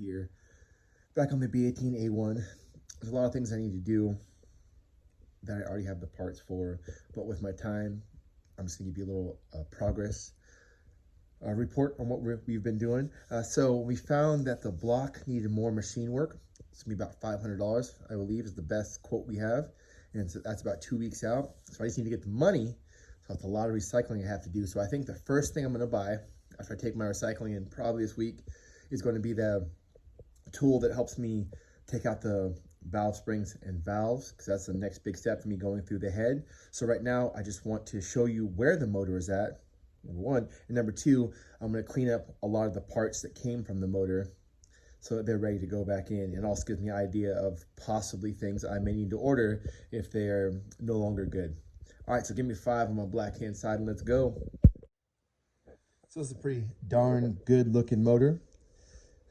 here, back on the B18a1. There's a lot of things I need to do that I already have the parts for, but with my time, I'm just gonna give you a little progress report on what we've been doing. So we found that the block needed more machine work. It's gonna be about $500, I believe, is the best quote we have. And so that's about 2 weeks out. So I just need to get the money. So it's a lot of recycling I have to do. So I think the first thing I'm gonna buy after I take my recycling in probably this week is going to be the tool that helps me take out the valve springs and valves, because that's the next big step for me going through the head. So right now I just want to show you where the motor is at, number one, and number two, I'm going to clean up a lot of the parts that came from the motor so that they're ready to go back in. It also gives me an idea of possibly things I may need to order if they're no longer good. All right, so give me 5 on my black hand side and let's go. So it's a pretty darn good looking motor.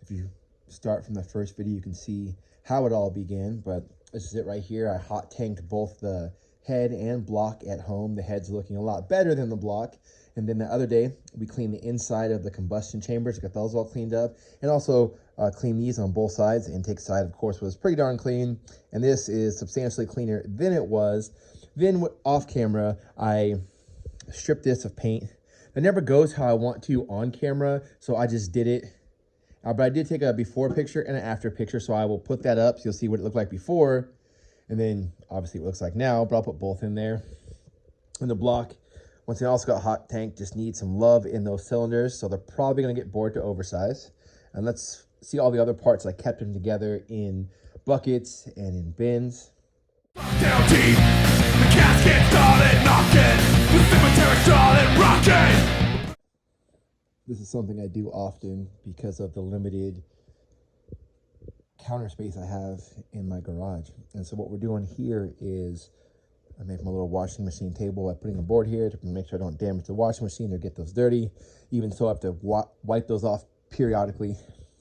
If you start from the first video, you can see how it all began, but this is it right here. I hot tanked both the head and block at home. The head's looking a lot better than the block. And then the other day, we cleaned the inside of the combustion chambers, got those all cleaned up, and also cleaned these on both sides. The intake side, of course, was pretty darn clean. And this is substantially cleaner than it was. Then off camera, I stripped this of paint. It never goes how I want to on camera, so I just did it. But I did take a before picture and an after picture, so I will put that up so you'll see what it looked like before, and then obviously what it looks like now, but I'll put both in there. And the block, once it also got hot tank, just needs some love in those cylinders, so they're probably going to get bored to oversize. And let's see all the other parts. I kept them together in buckets and in bins. Down deep, the casket started knocking, the cemetery started rocking. This is something I do often because of the limited counter space I have in my garage. And so what we're doing here is I make my little washing machine table by putting a board here to make sure I don't damage the washing machine or get those dirty. Even so, I have to wipe those off periodically.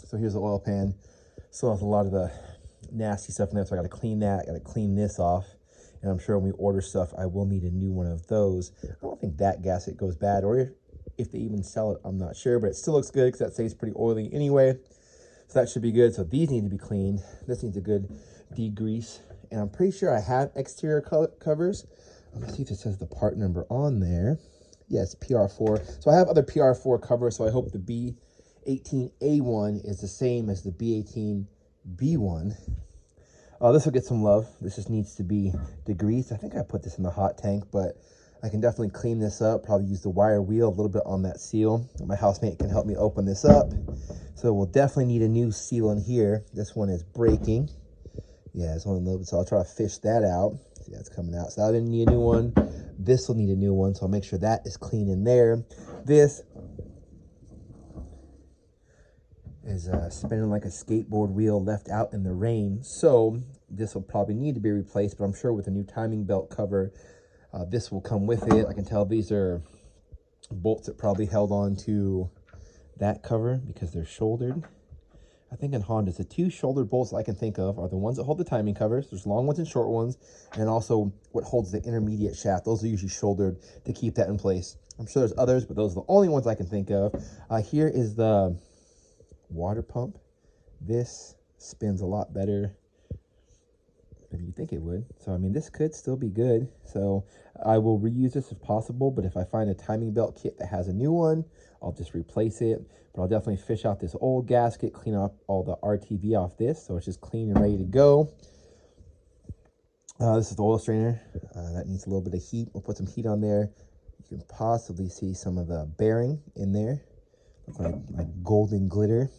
So here's the oil pan. Still has a lot of the nasty stuff in there, so I got to clean that. Got to clean this off. And I'm sure when we order stuff, I will need a new one of those. I don't think that gasket goes bad, or if they even sell it, I'm not sure, but it still looks good because that stays pretty oily anyway. So that should be good. So these need to be cleaned. This needs a good degrease. And I'm pretty sure I have exterior covers. Let me see if it says the part number on there. Yes, PR4. So I have other PR4 covers, so I hope the B18a1 is the same as the B18b1. This will get some love. This just needs to be degreased. I think I put this in the hot tank, but I can definitely clean this up, probably use the wire wheel a little bit on that seal. My housemate can help me open this up. So we'll definitely need a new seal in here. This one is breaking. Yeah, it's only a little bit, so I'll try to fish that out. See, that's coming out. So I didn't need a new one. This will need a new one, so I'll make sure that is clean in there. This is spinning like a skateboard wheel left out in the rain. So this will probably need to be replaced, but I'm sure with a new timing belt cover, this will come with it. I can tell these are bolts that probably held on to that cover because they're shouldered. I think in Hondas, the 2 shouldered bolts I can think of are the ones that hold the timing covers. There's long ones and short ones, and also what holds the intermediate shaft. Those are usually shouldered to keep that in place. I'm sure there's others, but those are the only ones I can think of. Here is the water pump. This spins a lot better than you think it would. So, I mean, this could still be good. So I will reuse this if possible, but if I find a timing belt kit that has a new one, I'll just replace it. But I'll definitely fish out this old gasket, clean up all the RTV off this, so it's just clean and ready to go. This is the oil strainer. That needs a little bit of heat. We'll put some heat on there. You can possibly see some of the bearing in there. Looks like golden glitter.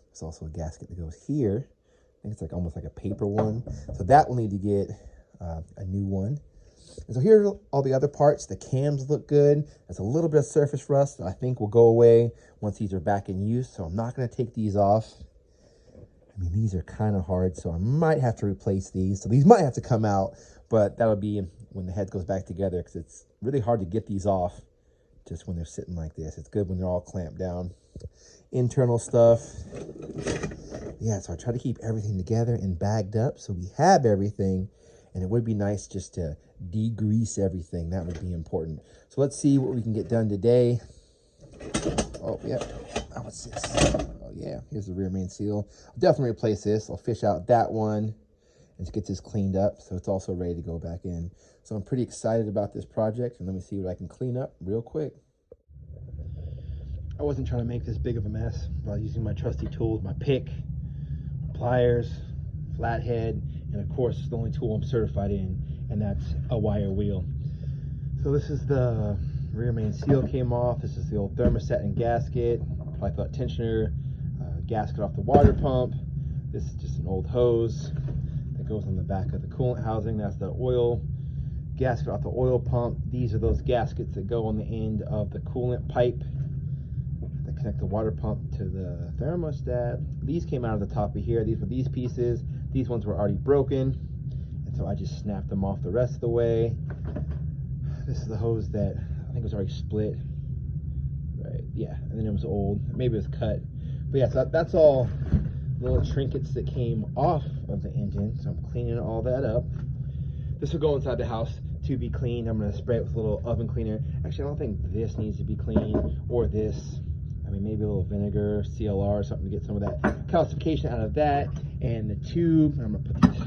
There's also a gasket that goes here. I think it's like almost like a paper one. So that will need to get a new one. And so here are all the other parts. The cams look good. There's a little bit of surface rust that I think will go away once these are back in use. So I'm not going to take these off. I mean, these are kind of hard, so I might have to replace these. So these might have to come out, but that'll be when the head goes back together, because it's really hard to get these off just when they're sitting like this. It's good when they're all clamped down. Internal stuff. Yeah, so I try to keep everything together and bagged up so we have everything. And it would be nice just to degrease everything. That would be important. So let's see what we can get done today. Oh, yeah. what's this? Oh yeah, here's the rear main seal. I'll definitely replace this. I'll fish out that one and get this cleaned up so it's also ready to go back in. So I'm pretty excited about this project, and let me see what I can clean up real quick. I wasn't trying to make this big of a mess by using my trusty tools, my pick, pliers, flathead, and of course the only tool I'm certified in, and that's a wire wheel. So this is the rear main seal came off. This is the old thermostat and gasket, probably thought tensioner, gasket off the water pump. This is just an old hose that goes on the back of the coolant housing. That's the oil gasket off the oil pump. These are those gaskets that go on the end of the coolant pipe that connect the water pump to the thermostat. These came out of the top of here. These were these pieces. These ones were already broken, and so I just snapped them off the rest of the way. This is the hose that I think was already split. Right, yeah, and then it was old. Maybe it was cut. But yeah, so that's all little trinkets that came off of the engine. So I'm cleaning all that up. This will go inside the house to be cleaned. I'm gonna spray it with a little oven cleaner. Actually, I don't think this needs to be cleaned, or this. I mean, maybe a little vinegar, CLR, or something to get some of that calcification out of that. And the tube, I'm gonna put this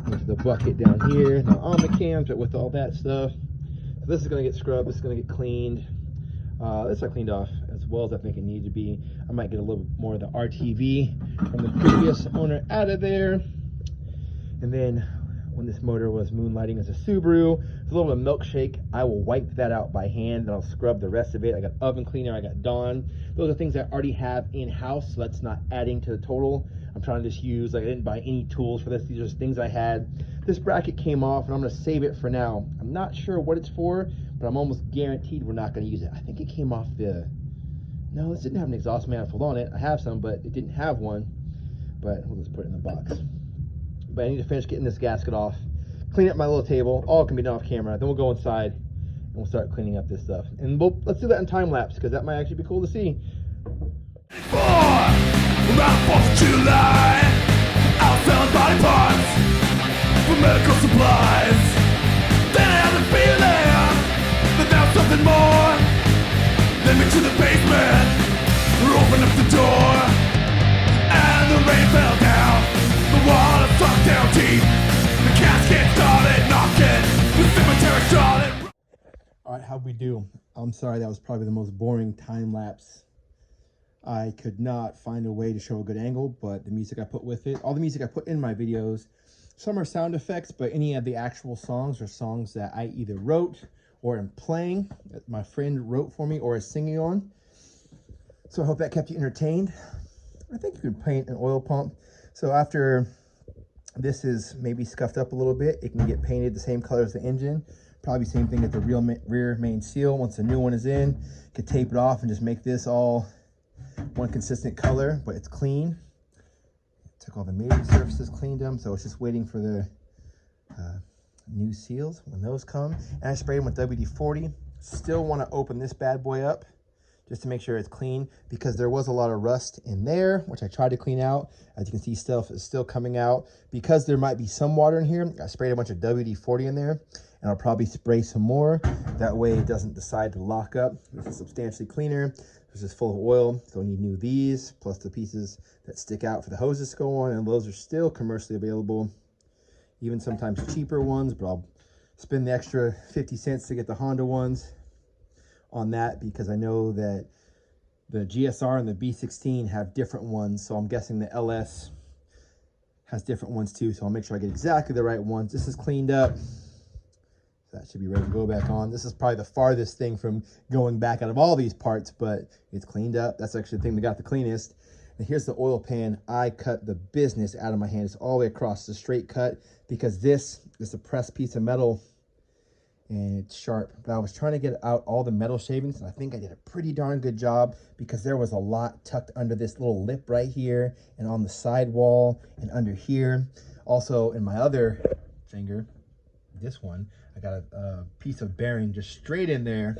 into the bucket down here. Not on the cams, but with all that stuff. So this is gonna get scrubbed, this is gonna get cleaned. This I cleaned off as well as I think it needed to be. I might get a little bit more of the RTV from the previous owner out of there. And then when this motor was moonlighting as a Subaru, it's a little bit of milkshake. I will wipe that out by hand, and I'll scrub the rest of it. I got oven cleaner, I got Dawn. Those are things I already have in-house, so that's not adding to the total. I'm trying to just use, like, I didn't buy any tools for this. These are just things I had. This bracket came off, and I'm gonna save it for now. I'm not sure what it's for, but I'm almost guaranteed we're not gonna use it. I think it came off the, no, this didn't have an exhaust manifold on it. I have some, but it didn't have one. But we'll just put it in the box. But I need to finish getting this gasket off, clean up my little table. All can be done off camera. Then we'll go inside and we'll start cleaning up this stuff. And let's do that in time lapse, because that might actually be cool to see. Around the 4th of July, I was selling body parts for medical supplies. Then I had the feeling that there was something more. Led me to the basement, opened up the door, and the rain fell down. The water sunk down deep. The casket started knocking. The cemetery started. All right, how'd we do? I'm sorry, that was probably the most boring time lapse. I could not find a way to show a good angle, but the music I put with it, all the music I put in my videos, some are sound effects, but any of the actual songs are songs that I either wrote or am playing, that my friend wrote for me or is singing on. So I hope that kept you entertained. I think you can paint an oil pump. So after this is maybe scuffed up a little bit, it can get painted the same color as the engine. Probably same thing at the rear main seal. Once the new one is in, you could tape it off and just make this all one consistent color, but it's clean. Took all the mating surfaces, cleaned them, so it's just waiting for the new seals when those come. And I sprayed them with WD-40. Still want to open this bad boy up just to make sure it's clean, because there was a lot of rust in there, which I tried to clean out. As you can see, stuff is still coming out. Because there might be some water in here, I sprayed a bunch of WD-40 in there, and I'll probably spray some more. That way it doesn't decide to lock up. This is substantially cleaner. This is full of oil, so I need new these, plus the pieces that stick out for the hoses to go on, and those are still commercially available. Even sometimes cheaper ones, but I'll spend the extra 50 cents to get the Honda ones on that, because I know that the GSR and the B16 have different ones, so I'm guessing the LS has different ones too, so I'll make sure I get exactly the right ones. This is cleaned up. That should be ready to go back on. This is probably the farthest thing from going back out of all these parts, but it's cleaned up. That's actually the thing that got the cleanest. And here's the oil pan. I cut the business out of my hand. It's all the way across, the straight cut, because this is a pressed piece of metal and it's sharp. But I was trying to get out all the metal shavings, and I think I did a pretty darn good job, because there was a lot tucked under this little lip right here and on the side wall and under here. Also in my other finger, this one, I got a piece of bearing just straight in there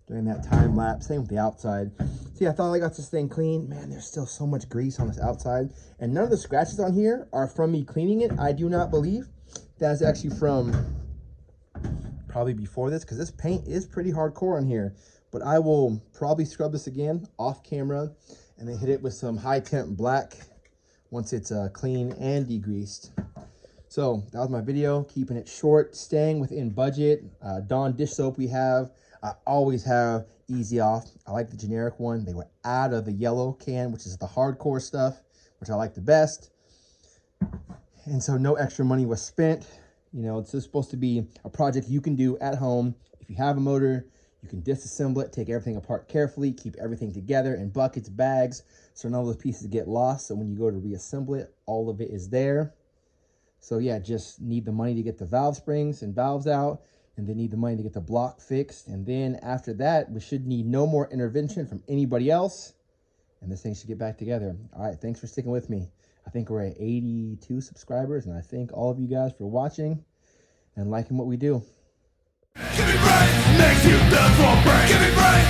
during that time lapse. Same with the outside. See, I thought I got this thing clean. Man, there's still so much grease on this outside, and none of the scratches on here are from me cleaning it. I do not believe that is actually from probably before this, because this paint is pretty hardcore on here. but I will probably scrub this again off camera and then hit it with some high temp black once it's clean and degreased. So that was my video, keeping it short, staying within budget. Dawn dish soap we have. I always have Easy Off. I like the generic one. They were out of the yellow can, which is the hardcore stuff, which I like the best. And so no extra money was spent. You know, it's just supposed to be a project you can do at home. If you have a motor, you can disassemble it, take everything apart carefully, keep everything together in buckets, bags, so none of those pieces get lost. So when you go to reassemble it, all of it is there. So yeah, just need the money to get the valve springs and valves out, and then need the money to get the block fixed. And then after that, we should need no more intervention from anybody else, and this thing should get back together. All right, thanks for sticking with me. I think we're at 82 subscribers, and I thank all of you guys for watching and liking what we do. Give me brains, makes you done for brains. Give me brains.